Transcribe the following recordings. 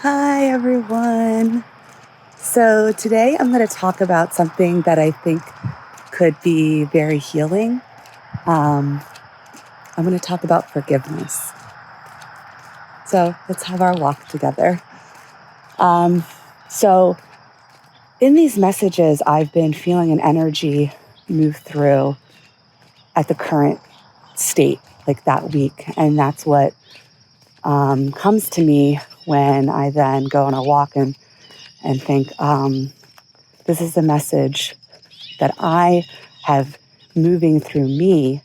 Hi, everyone. So today I'm going to talk about something that I think could be very healing. I'm going to talk about forgiveness. So let's have our walk together. So in these messages, I've been feeling an energy move through at the current state, like that week. And that's what comes to me when I then go on a walk and think, this is a message that I have moving through me,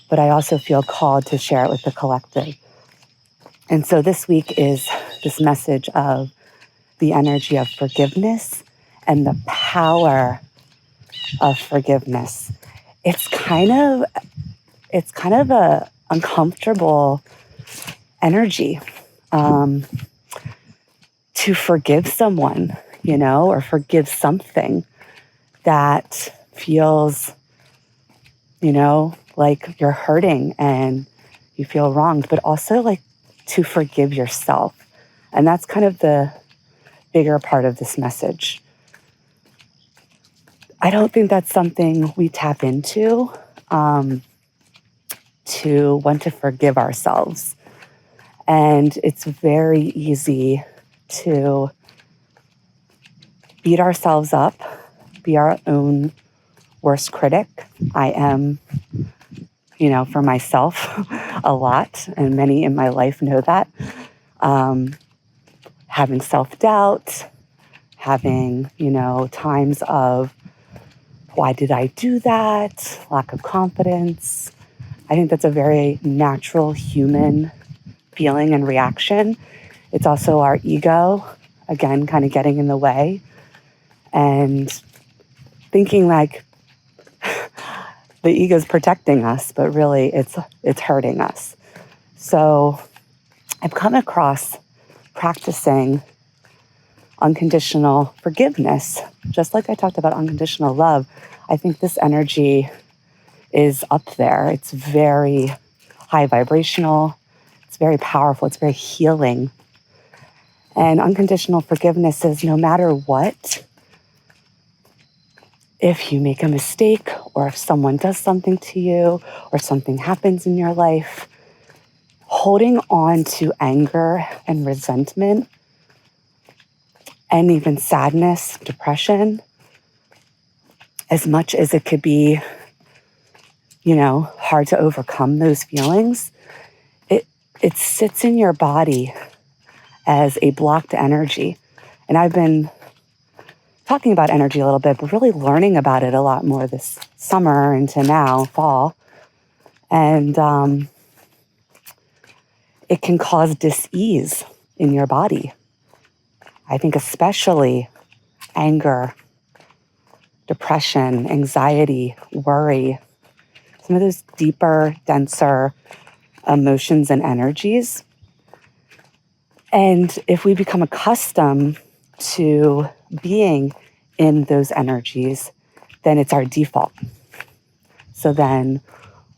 but I also feel called to share it with the collective. And so this week is this message of the energy of forgiveness and the power of forgiveness. It's kind of a uncomfortable energy to forgive someone, or forgive something that feels, like you're hurting and you feel wronged, but also like to forgive yourself. And that's kind of the bigger part of this message. I don't think that's something we tap into to want to forgive ourselves. And it's very easy to beat ourselves up, be our own worst critic. I am, for myself a lot, and many in my life know that. Having self-doubt, having, times of, why did I do that? Lack of confidence. I think that's a very natural human feeling and reaction. It's also our ego, again, kind of getting in the way and thinking like the ego's protecting us, but really it's hurting us. So I've come across practicing unconditional forgiveness. Just like I talked about unconditional love, I think this energy is up there. It's very high vibrational. It's very powerful. It's very healing. And unconditional forgiveness is no matter what, if you make a mistake or if someone does something to you or something happens in your life, holding on to anger and resentment and even sadness, depression, as much as it could be, hard to overcome those feelings, it sits in your body as a blocked energy. And I've been talking about energy a little bit, but really learning about it a lot more this summer into now, fall. And it can cause dis-ease in your body. I think especially anger, depression, anxiety, worry, some of those deeper, denser emotions and energies. And if we become accustomed to being in those energies, then it's our default. So then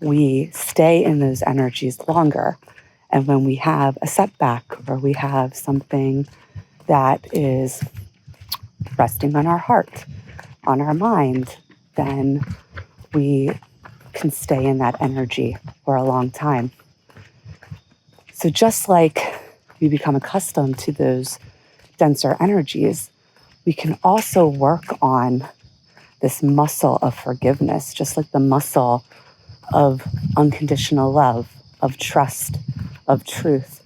we stay in those energies longer. And when we have a setback or we have something that is resting on our heart, on our mind, then we can stay in that energy for a long time. So just like we become accustomed to those denser energies, we can also work on this muscle of forgiveness, just like the muscle of unconditional love, of trust, of truth.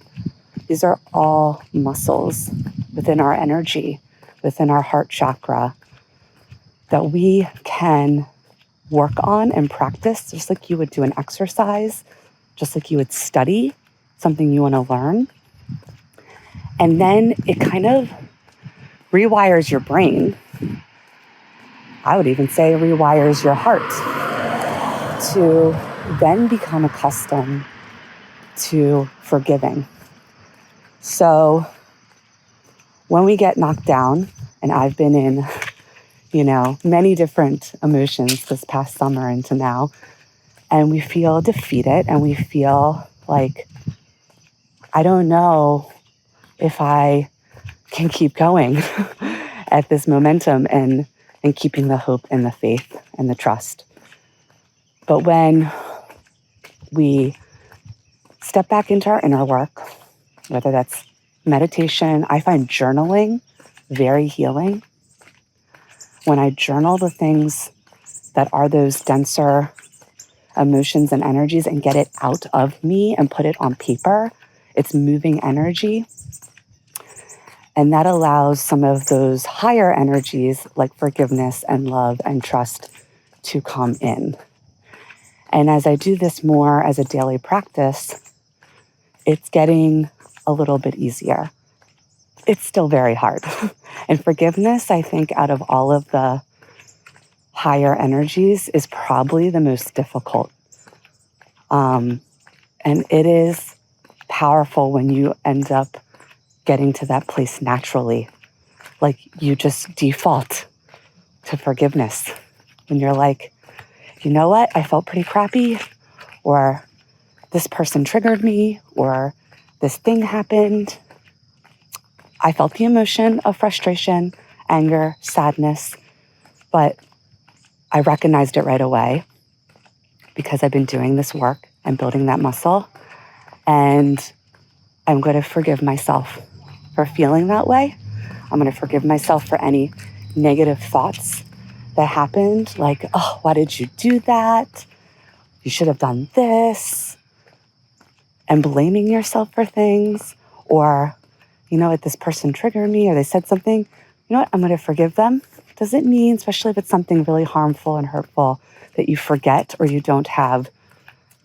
These are all muscles within our energy, within our heart chakra, that we can work on and practice, just like you would do an exercise, just like you would study something you want to learn. And then it kind of rewires your brain. I would even say rewires your heart to then become accustomed to forgiving. So when we get knocked down, and I've been in, many different emotions this past summer into now, and we feel defeated and we feel like, I don't know if I can keep going at this momentum and keeping the hope and the faith and the trust. But when we step back into our inner work, whether that's meditation, I find journaling very healing. When I journal the things that are those denser emotions and energies and get it out of me and put it on paper, it's moving energy. And that allows some of those higher energies like forgiveness and love and trust to come in. And as I do this more as a daily practice, it's getting a little bit easier. It's still very hard. And forgiveness, I think, out of all of the higher energies is probably the most difficult. And it is powerful when you end up getting to that place naturally. Like you just default to forgiveness. When you're like, you know what, I felt pretty crappy, or this person triggered me, or this thing happened. I felt the emotion of frustration, anger, sadness, but I recognized it right away because I've been doing this work and building that muscle. And I'm going to forgive myself for feeling that way. I'm going to forgive myself for any negative thoughts that happened, like, oh, why did you do that? You should have done this. And blaming yourself for things, or, you know what, this person triggered me, or they said something, you know what, I'm going to forgive them. Doesn't mean, especially if it's something really harmful and hurtful, that you forget or you don't have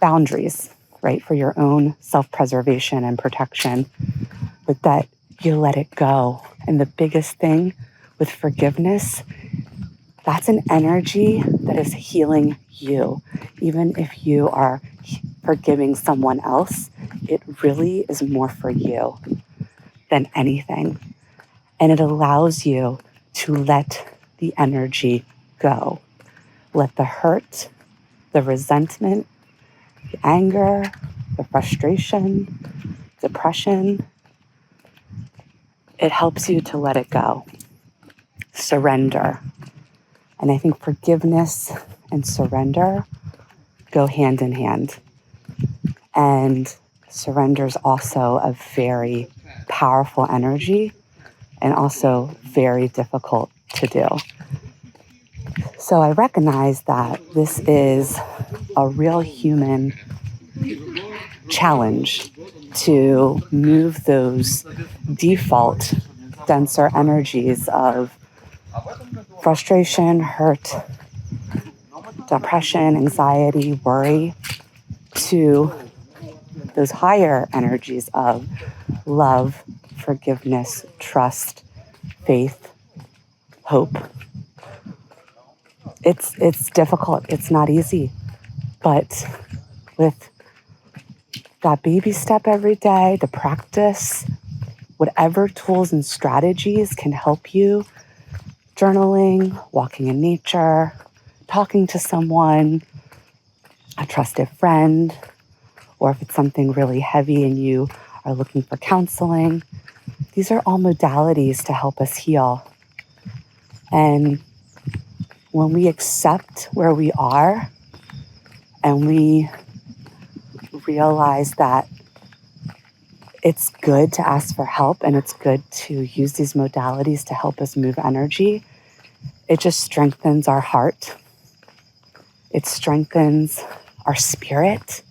boundaries, right, for your own self-preservation and protection, but that you let it go. And the biggest thing with forgiveness, that's an energy that is healing you. Even if you are forgiving someone else, it really is more for you than anything. And it allows you to let the energy go. Let the hurt, the resentment, the anger, the frustration, depression, it helps you to let it go. Surrender. And I think forgiveness and surrender go hand in hand. And surrender is also a very powerful energy and also very difficult to do. So I recognize that this is a real human challenge to move those default denser energies of frustration, hurt, depression, anxiety, worry to those higher energies of love, forgiveness, trust, faith, hope. It's difficult. It's not easy. But with that baby step every day, the practice, whatever tools and strategies can help you, journaling, walking in nature, talking to someone, a trusted friend, or if it's something really heavy and you are looking for counseling, these are all modalities to help us heal. And when we accept where we are and we realize that it's good to ask for help and it's good to use these modalities to help us move energy, it just strengthens our heart. It strengthens our spirit.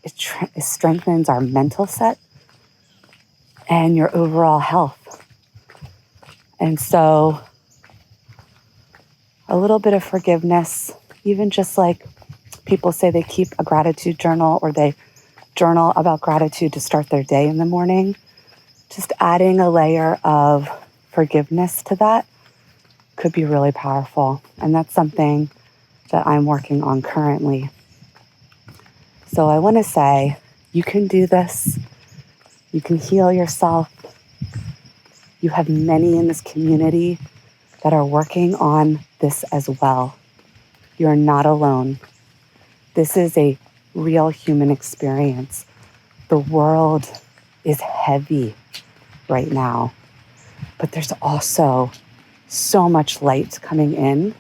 It strengthens our mental set and your overall health. And so a little bit of forgiveness, even just like people say they keep a gratitude journal or they journal about gratitude to start their day in the morning, just adding a layer of forgiveness to that could be really powerful. And that's something that I'm working on currently. So I want to say, you can do this. You can heal yourself. You have many in this community that are working on this as well. You're not alone. This is a real human experience. The world is heavy right now. but there's also so much light coming in,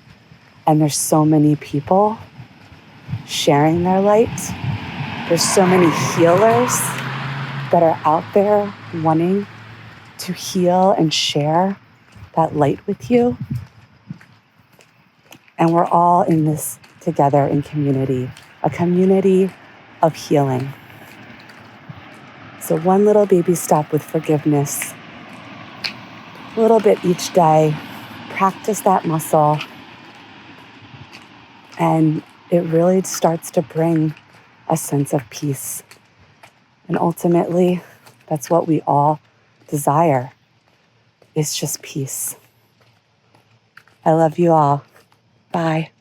and there's so many people sharing their light. There's so many healers that are out there wanting to heal and share that light with you. And we're all in this together in community, a community of healing. So one little baby step with forgiveness, a little bit each day, practice that muscle, and it really starts to bring a sense of peace. And ultimately, that's what we all desire, is just peace. I love you all. Bye.